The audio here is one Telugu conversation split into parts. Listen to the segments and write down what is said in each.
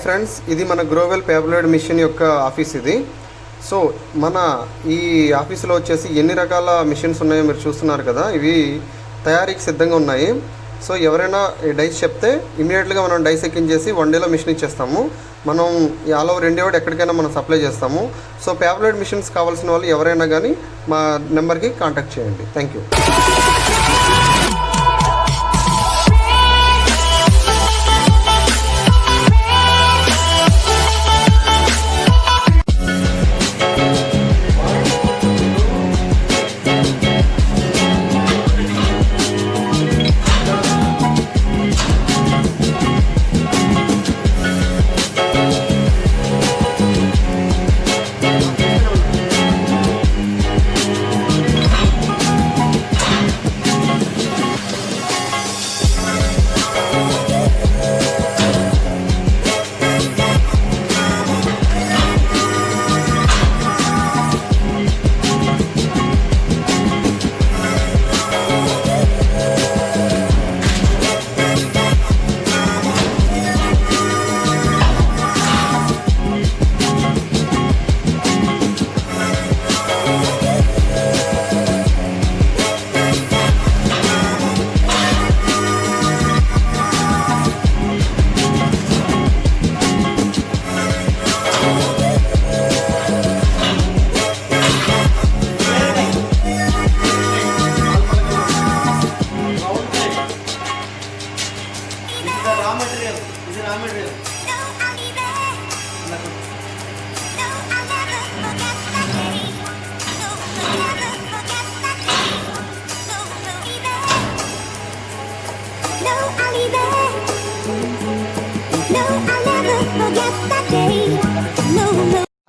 ఫ్రెండ్స్, ఇది మన గ్రోవెల్ పేపర్ మిషన్ యొక్క ఆఫీస్ ఇది. సో మన ఈ ఆఫీసులో వచ్చేసి ఎన్ని రకాల మిషన్స్ ఉన్నాయో మీరు చూస్తున్నారు కదా. ఇవి తయారీకి సిద్ధంగా ఉన్నాయి. సో ఎవరైనా డైస్ చెప్తే ఇమీడియట్గా మనం డైస్ ఎక్కించేసి 1 డేలో మిషన్ ఇచ్చేస్తాము. మనం ఆల్ ఓవర్ ఇండియా ఎక్కడికైనా మనం సప్లై చేస్తాము. సో పేపర్ మిషన్స్ కావాల్సిన వాళ్ళు ఎవరైనా కానీ మా నెంబర్కి కాంటాక్ట్ చేయండి. Thank you.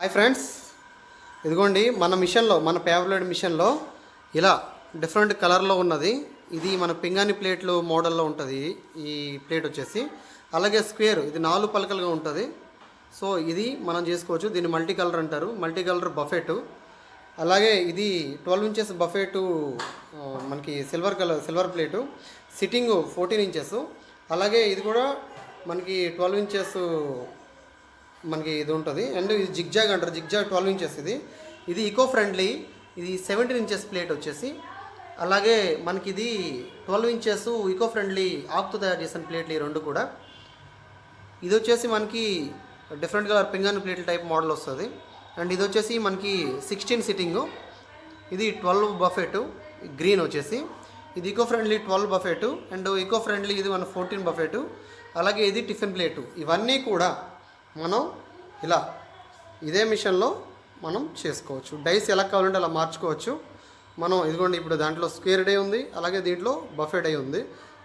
హాయ్ ఫ్రెండ్స్, ఇదిగోండి మన మిషన్లో, మన పేపర్ మిషన్లో ఇలా డిఫరెంట్ కలర్లో ఉన్నది. ఇది మన పింగాణి ప్లేట్లు మోడల్లో ఉంటుంది ఈ ప్లేట్ వచ్చేసి. అలాగే స్క్వేర్, ఇది 4 పలకలుగా ఉంటుంది. సో ఇది మనం చేసుకోవచ్చు. దీన్ని మల్టీ కలర్ అంటారు, మల్టీ కలర్ బఫెట్. అలాగే ఇది 12 ఇంచెస్ బఫెట్, మనకి సిల్వర్ ప్లేటు. Sitting 14 inches. అలాగే ఇది కూడా మనకి 12 ఇంచెస్ మనకి ఇది ఉంటుంది. అండ్ ఇది జిగ్జాగ్ అంటారు, జిగ్జాగ్ 12 ఇంచెస్. ఇది ఈకో ఫ్రెండ్లీ. ఇది 17 ఇంచెస్ ప్లేట్ వచ్చేసి. అలాగే మనకి ఇది 12 ఇంచెస్ ఈకో ఫ్రెండ్లీ ఆకుతో తయారు చేసిన ప్లేట్లు, ఈ రెండు కూడా. ఇది వచ్చేసి మనకి డిఫరెంట్ కలర్ పింగాణి ప్లేట్ల టైప్ మోడల్ వస్తుంది. అండ్ ఇది వచ్చేసి మనకి 16 సిట్టింగు. ఇది 12 బఫెట్ గ్రీన్ వచ్చేసి. ఇది eco friendly 12 buffet. And eco friendly ఇది మన 14 బఫెట్. అలాగే ఇది టిఫిన్ ప్లేటు. ఇవన్నీ కూడా మనం ఇలా ఇదే మిషన్లో మనం చేసుకోవచ్చు. డైస్ ఎలా కావాలంటే అలా మార్చుకోవచ్చు మనం. ఇదిగోండి, ఇప్పుడు దాంట్లో స్క్వేర్ డై ఉంది, అలాగే దీంట్లో బఫెట్ డై ఉంది.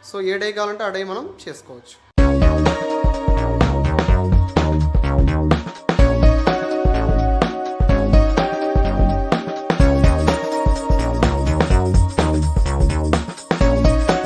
సో ఏ డై కావాలంటే ఆ డై మనం చేసుకోవచ్చు.